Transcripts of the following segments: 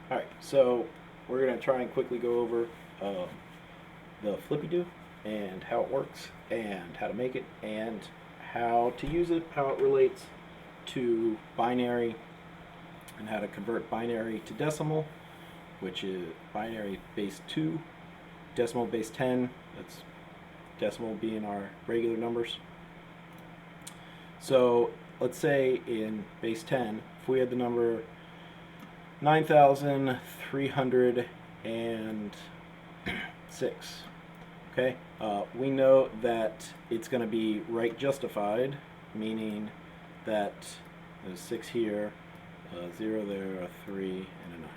Alright, so we're going to try and quickly go over um, the Flippy-Do and how it works and how to make it and how to use it, how it relates to binary and how to convert binary to decimal, which is binary base 2, decimal base 10, that's decimal being our regular numbers. So let's say in base 10, if we had the number 9,306. Okay, we know that it's going to be right justified, meaning that there's 6 here, 0 there, a 3, and a 9.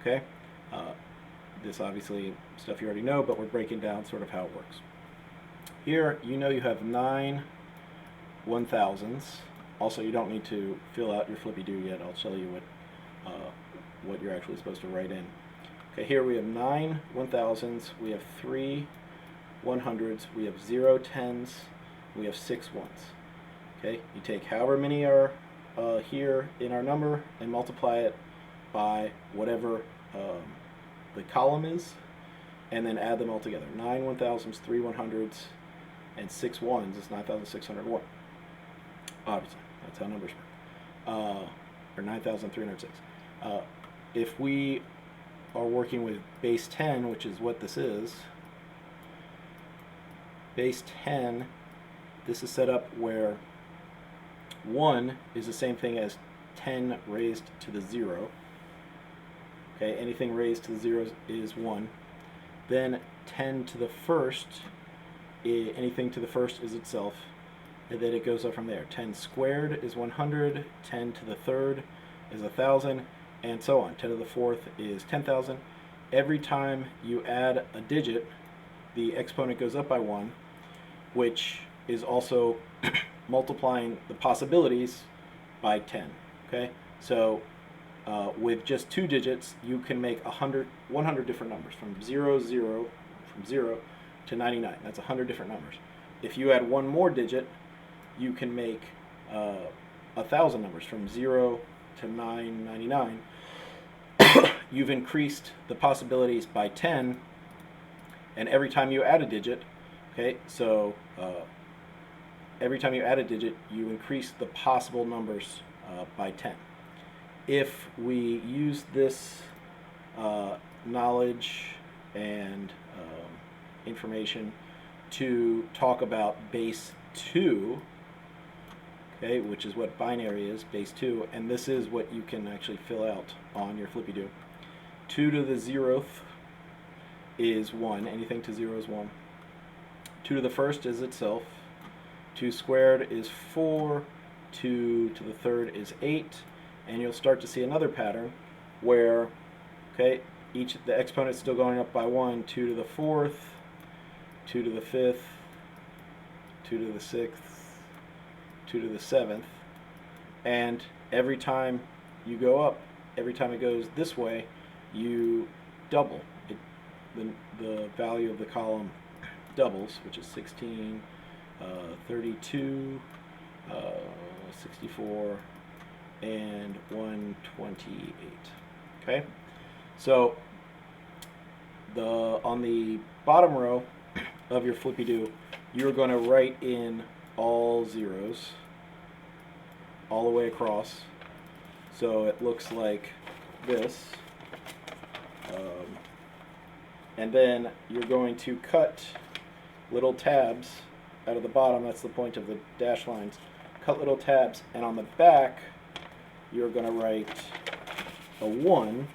Okay, this obviously stuff you already know, but we're breaking down sort of how it works. Here, you know you have 9 1,000s. Also, you don't need to fill out your Flippy-Do yet. I'll show you what you're actually supposed to write in. Okay, here we have 9 1,000s, we have 3 100s, we have 0 10s, we have 6 1s. Okay, you take however many are here in our number and multiply it by whatever the column is, and then add them all together. 9 1,000s, 3 100s, and 6 1s is 9,601. Obviously, that's how numbers work. Or 9,306. If we are working with base 10, which is what this is, base 10, this is set up where 1 is the same thing as 10 raised to the 0. Okay, anything raised to the 0 is 1. Then 10 to the first, anything to the first is itself, and then it goes up from there. 10 squared is 100, 10 to the third is 1,000, and so on. 10 to the fourth is 10,000. Every time you add a digit, the exponent goes up by 1, which is also multiplying the possibilities by 10. Okay, so with just 2 digits, you can make 100 different numbers from 0 to 99. That's 100 different numbers. If you add one more digit, you can make 1,000 numbers from 0 to 999. You've increased the possibilities by 10, and every time you add a digit, okay, so every time you add a digit, you increase the possible numbers by 10. If we use this knowledge and information to talk about base 2, okay, which is what binary is, base 2, and this is what you can actually fill out on your Flippy-Do. 2 to the 0th is 1. Anything to 0 is 1. 2 to the first is itself. 2 squared is 4. 2 to the third is 8. And you'll start to see another pattern where, okay, the exponent is still going up by 1. 2 to the fourth, 2 to the fifth, 2 to the sixth, 2 to the seventh, and every time you go up, every time it goes this way, you double it. The value of the column doubles, which is 16, 32, 64, and 128. Okay, so on the bottom row of your Flippy-Do, you're going to write in all zeros all the way across, so it looks like this, and then you're going to cut little tabs out of the bottom. That's the point of the dash lines. Cut little tabs, and on the back you're going to write a 1,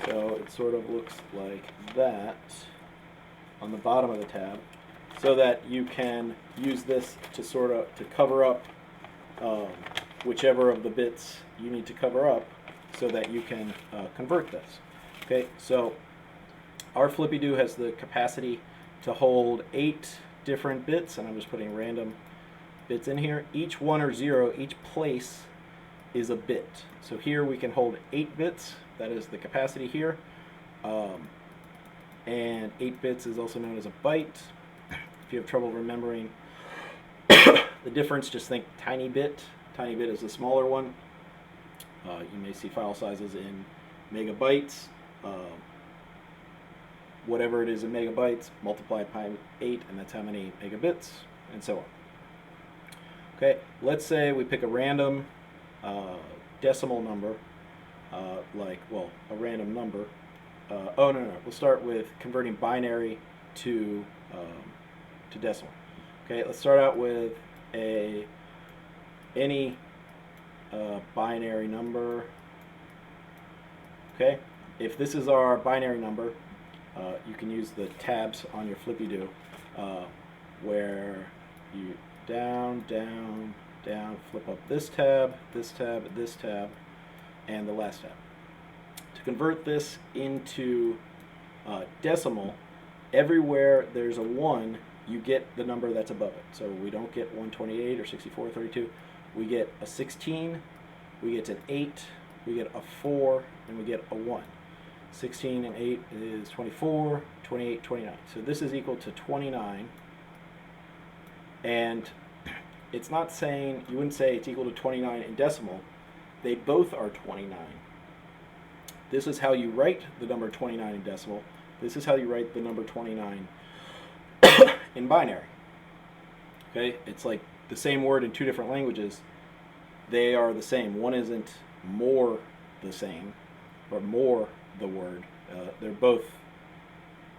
so it sort of looks like that on the bottom of the tab, so that you can use this to sort of cover up whichever of the bits you need to cover up, so that you can convert this. Okay, so our Flippy-Do has the capacity to hold 8 different bits, and I'm just putting random bits in here. Each 1 or 0, each place is a bit. So here we can hold 8 bits. That is the capacity here. And 8 bits is also known as a byte. If you have trouble remembering the difference, just think tiny bit. Tiny bit is the smaller one. You may see file sizes in megabytes. Whatever it is in megabytes, multiplied by 8, and that's how many megabits, and so on. Okay, let's say we pick a random decimal number, a random number. We'll start with converting binary to decimal. Okay, let's start out with any binary number. Okay, if this is our binary number, you can use the tabs on your Flippy-Do, where you down, down, down, flip up this tab, this tab, this tab, and the last tab. To convert this into decimal, everywhere there's a 1, you get the number that's above it. So we don't get 128 or 64 or 32. We get a 16, we get an 8, we get a 4, and we get a 1. 16 and 8 is 24, 28, 29. So this is equal to 29. And it's not saying, you wouldn't say it's equal to 29 in decimal. They both are 29. This is how you write the number 29 in decimal. This is how you write the number 29 in binary. Okay, it's like the same word in two different languages. They are the same. One isn't more the same, or more the word. They're both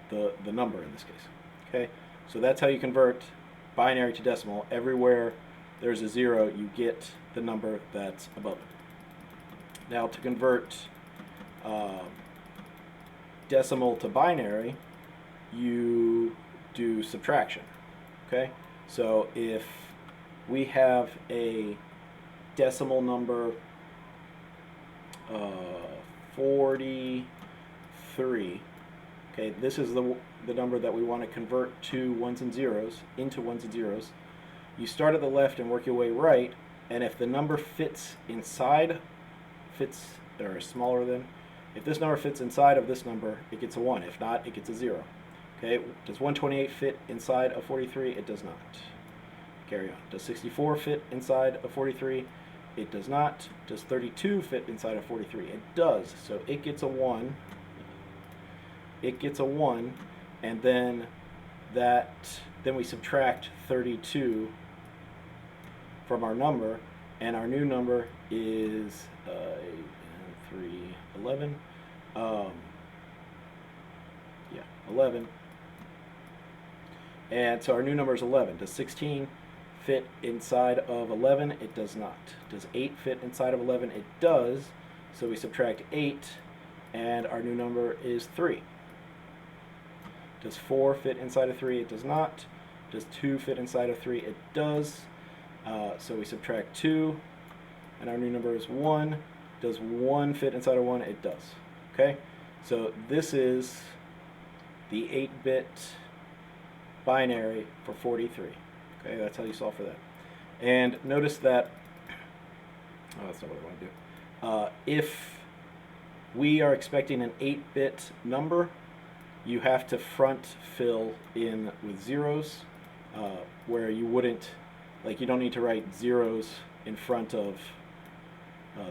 the number in this case. Okay, so that's how you convert binary to decimal. Everywhere there's a 0, you get the number that's above it. Now to convert decimal to binary, you do subtraction. Okay, so if we have a decimal number 43, okay, this is the number that we want to convert to ones and zeros, into ones and zeros. You start at the left and work your way right, and if the number fits or is smaller than, if this number fits inside of this number, it gets a 1. If not, it gets a 0. Okay, does 128 fit inside of 43? It does not. Carry on. Does 64 fit inside of 43? It does not. Does 32 fit inside of 43? It does. So it gets a 1. It gets a 1, and then we subtract 32 from our number, and our new number is 11. 11. And so our new number is 11. Does 16 fit inside of 11? It does not. Does 8 fit inside of 11? It does. So we subtract 8, and our new number is 3. Does 4 fit inside of 3? It does not. Does 2 fit inside of 3? It does. So we subtract 2, and our new number is 1. Does 1 fit inside of 1? It does. Okay? So this is the 8-bit binary for 43. Okay, that's how you solve for that. And notice that, that's not what I want to do. If we are expecting an 8-bit number, you have to front fill in with zeros, where you wouldn't, like, you don't need to write zeros in front of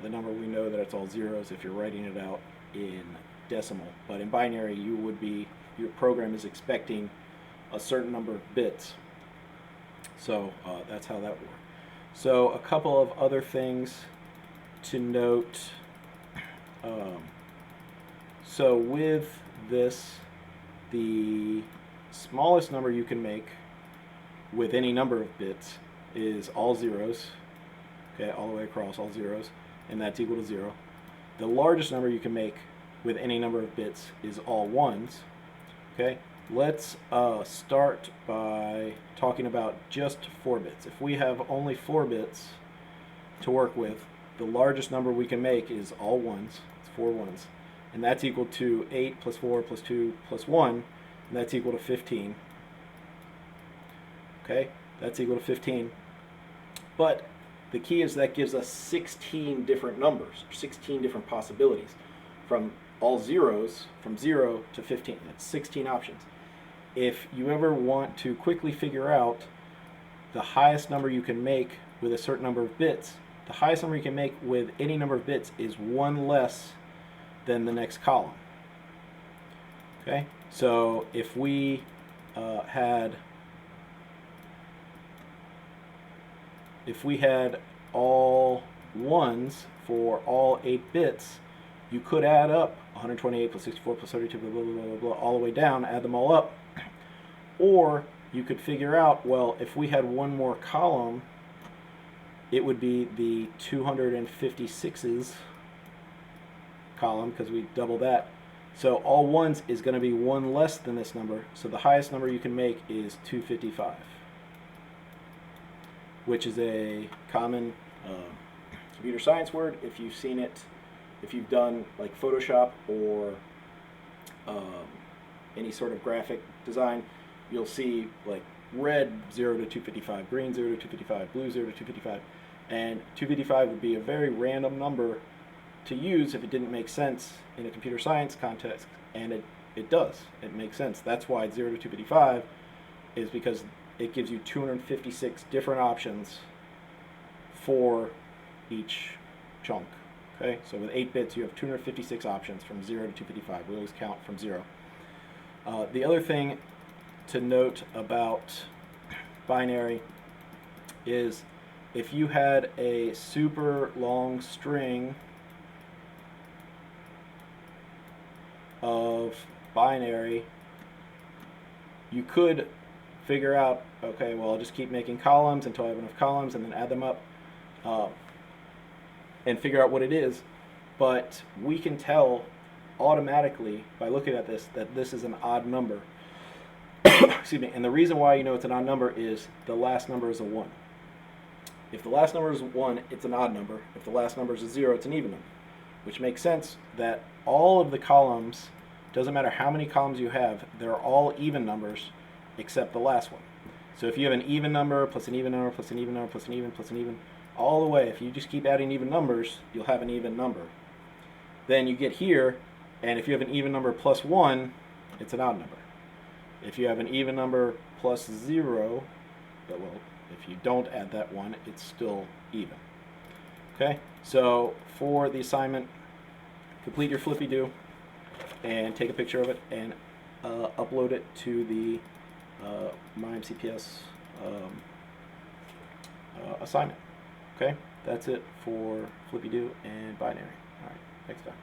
the number. We know that it's all zeros if you're writing it out in decimal. But in binary, your program is expecting a certain number of bits. So that's how that works. So a couple of other things to note. So with this, the smallest number you can make with any number of bits is all zeros. Okay, all the way across, all zeros, and that's equal to 0. The largest number you can make with any number of bits is all ones. Okay, let's start by talking about just 4 bits. If we have only 4 bits to work with, the largest number we can make is all ones. It's 4 ones. And that's equal to 8 plus 4 plus 2 plus 1, and that's equal to 15. Okay, that's equal to 15. But the key is that gives us 16 different numbers, 16 different possibilities, from all zeros, from 0 to 15. That's 16 options. If you ever want to quickly figure out the highest number you can make with a certain number of bits, the highest number you can make with any number of bits is one less than the next column. Okay, so if we had all ones for all 8 bits, you could add up 128 plus 64 plus 32 blah, blah, blah, blah, blah, all the way down, add them all up. Or you could figure out, well, if we had one more column, it would be the 256's column, because we double that. So all ones is going to be one less than this number, so the highest number you can make is 255, which is a common computer science word. If you've seen it, if you've done like Photoshop or any sort of graphic design, you'll see like red 0 to 255, green 0 to 255, blue 0 to 255, and 255 would be a very random number to use if it didn't make sense in a computer science context, and it does. It makes sense. That's why 0 to 255 is because it gives you 256 different options for each chunk. Okay, so with 8 bits you have 256 options from 0 to 255. We always count from 0. The other thing to note about binary is if you had a super long string of binary, you could figure out, okay, well, I'll just keep making columns until I have enough columns and then add them up and figure out what it is. But we can tell automatically by looking at this that this is an odd number. Excuse me. And the reason why you know it's an odd number is the last number is a 1. If the last number is 1, it's an odd number. If the last number is a 0, it's an even number. Which makes sense that all of the columns, doesn't matter how many columns you have, they're all even numbers except the last one. So if you have an even number plus an even number plus an even number plus an even plus an even, all the way, if you just keep adding even numbers, you'll have an even number. Then you get here, and if you have an even number plus 1, it's an odd number. If you have an even number plus 0, well, if you don't add that 1, it's still even. Okay, so for the assignment, complete your Flippy-Do and take a picture of it and upload it to the MyMCPS assignment. Okay, that's it for Flippy-Do and binary. All right, next time.